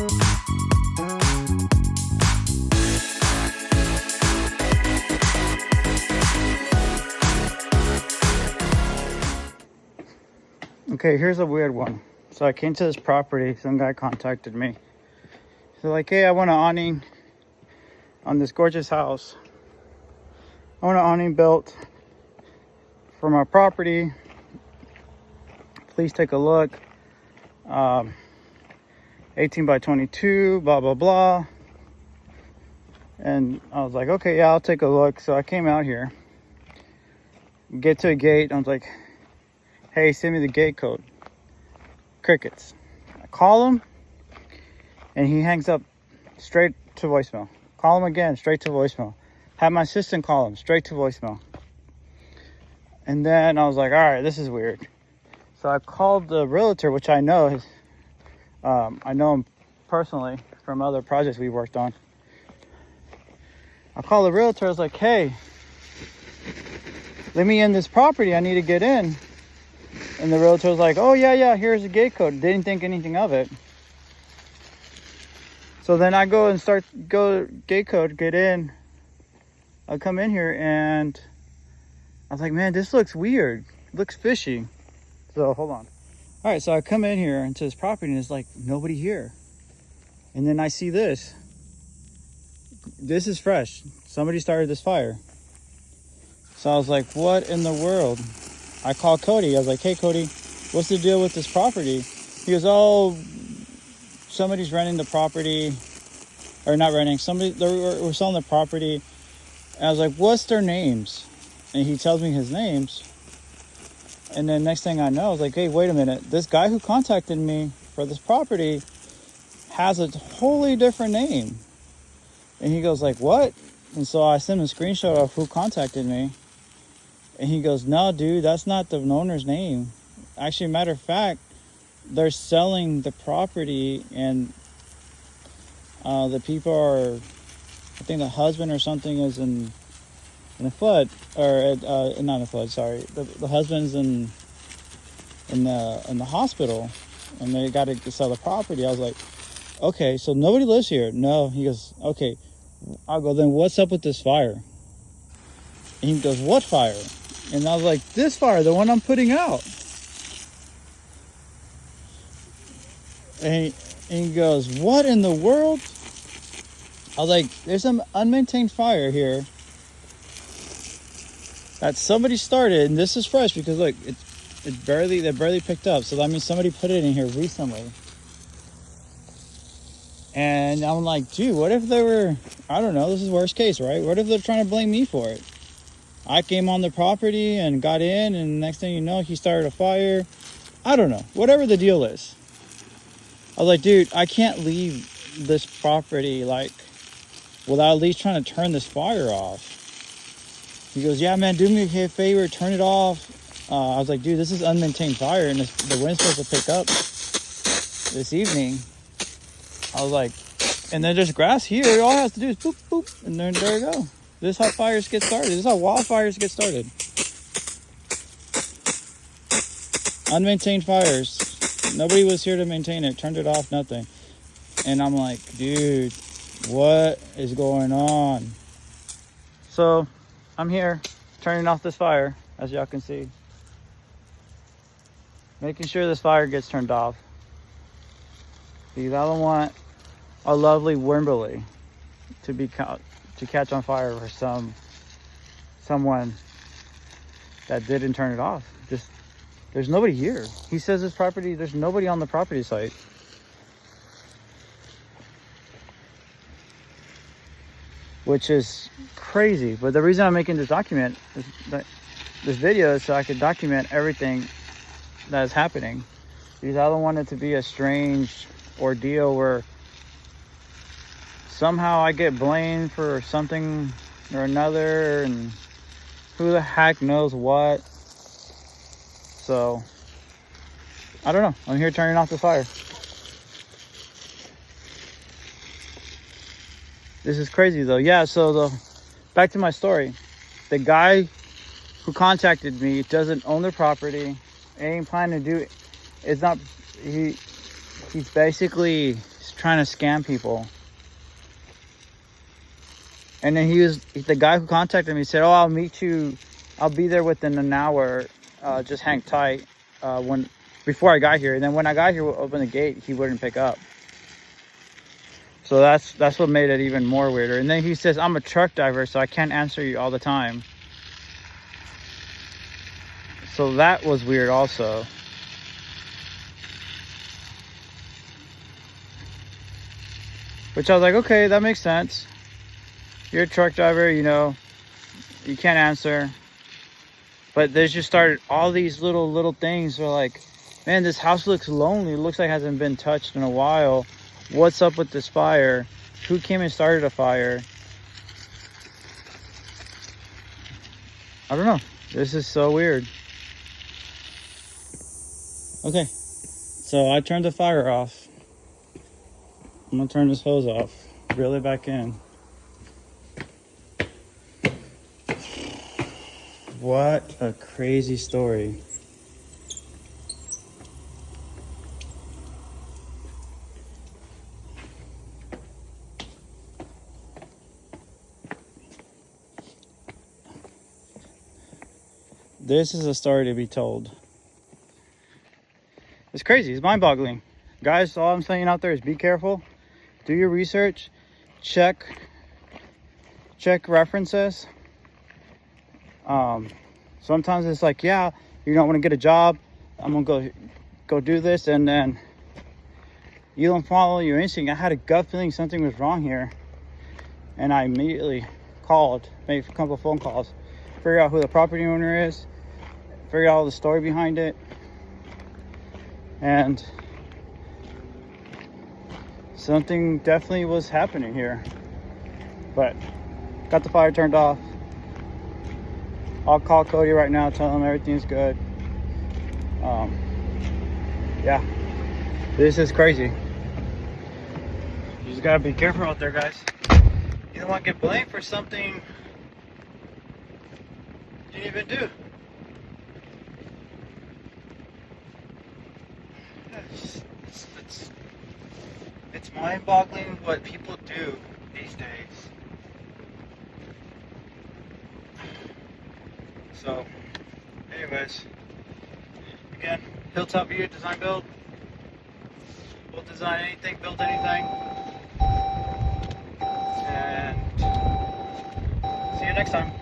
Okay, here's a weird one. So I came to this property, some guy contacted me. They're like, hey, I want an awning on this gorgeous house. I want an awning built for my property. Please take a look. 18 by 22, blah, blah, blah. And I was like, okay, yeah, I'll take a look. So I came out here, get to a gate. I was like, hey, send me the gate code. Crickets. I call him and he hangs up straight to voicemail. Call him again, straight to voicemail. Have my assistant call him, straight to voicemail. And then I was like, all right, this is weird. So I called the realtor, which I know I know him personally from other projects we worked on. I called the realtor. I was like, hey, let me in this property. I need to get in. And the realtor was like, oh, yeah, here's the gate code. Didn't think anything of it. So then I go gate code, get in. I come in here and I was like, man, this looks weird. It looks fishy. So hold on. All right, so I come in here into this property and it's like nobody here. And then I see this. This is fresh. Somebody started this fire. So I was like, what in the world? I called Cody. I was like, hey, Cody, what's the deal with this property? He goes, oh, somebody's renting the property. Or not renting. We're selling the property. And I was like, what's their names? And he tells me his names. And then next thing I know, I was like, hey, wait a minute. This guy who contacted me for this property has a totally different name. And he goes like, what? And so I sent him a screenshot of who contacted me. And he goes, no, dude, that's not the owner's name. Actually, matter of fact, they're selling the property and the people are, I think the husband or something is in a flood, or not a flood, sorry. The husband's in the hospital and they got to sell the property. I was like, okay, so nobody lives here. No. He goes, okay. I'll go, then what's up with this fire? And he goes, what fire? And I was like, this fire, the one I'm putting out. And he goes, what in the world? I was like, there's some unmaintained fire here that somebody started, and this is fresh because look, they barely picked up. So that means somebody put it in here recently. And I'm like, dude, what if they were, I don't know, this is worst case, right? What if they're trying to blame me for it? I came on the property and got in, and next thing you know, he started a fire. I don't know, whatever the deal is. I was like, dude, I can't leave this property like without at least trying to turn this fire off. He goes, yeah, man, do me a favor, turn it off. I was like, dude, this is unmaintained fire, and the wind's supposed to pick up this evening. I was like, and then there's grass here. All I have to do is boop, boop, and then there you go. This is how fires get started. This is how wildfires get started. Unmaintained fires. Nobody was here to maintain it. Turned it off, nothing. And I'm like, dude, what is going on? So I'm here turning off this fire, as y'all can see. Making sure this fire gets turned off. Because I don't want a lovely Wimberley to catch on fire for someone that didn't turn it off. Just, there's nobody here. He says this property, there's nobody on the property site. Which is crazy. But the reason I'm making this this video is so I could document everything that is happening. Because I don't want it to be a strange ordeal where somehow I get blamed for something or another, and who the heck knows what. So I don't know. I'm here turning off the fire. This is crazy though. Yeah, so back to my story. The guy who contacted me doesn't own the property, ain't planning to do it. It's not, he's basically trying to scam people. And then the guy who contacted me said, oh, I'll meet you. I'll be there within an hour. Just hang tight before I got here. And then when I got here, we'll open the gate, he wouldn't pick up. So that's what made it even more weirder. And then he says, I'm a truck driver, so I can't answer you all the time. So that was weird also. Which I was like, okay, that makes sense. You're a truck driver, you know, you can't answer. But they just started all these little things. They're like, man, this house looks lonely. It looks like it hasn't been touched in a while. What's up with this fire? Who came and started a fire? I don't know. This is so weird. Okay, so I turned the fire off. I'm gonna turn this hose off, reel it back in. What a crazy story. This is a story to be told. It's crazy. It's mind-boggling. Guys, all I'm saying out there is be careful. Do your research. Check references. Sometimes it's like, yeah, you don't want to get a job. I'm going to go do this. And then you don't follow your instinct. I had a gut feeling something was wrong here. And I immediately called, made a couple of phone calls, figure out who the property owner is, figure out all the story behind it. And something definitely was happening here. But got the fire turned off. I'll call Cody right now, tell him everything's good. Yeah, this is crazy. You just gotta be careful out there, guys. You don't want to get blamed for something you didn't even do. It's mind-boggling what people do these days. So, anyways, again, Hilltop View Design Build. We'll design anything, build anything. And see you next time.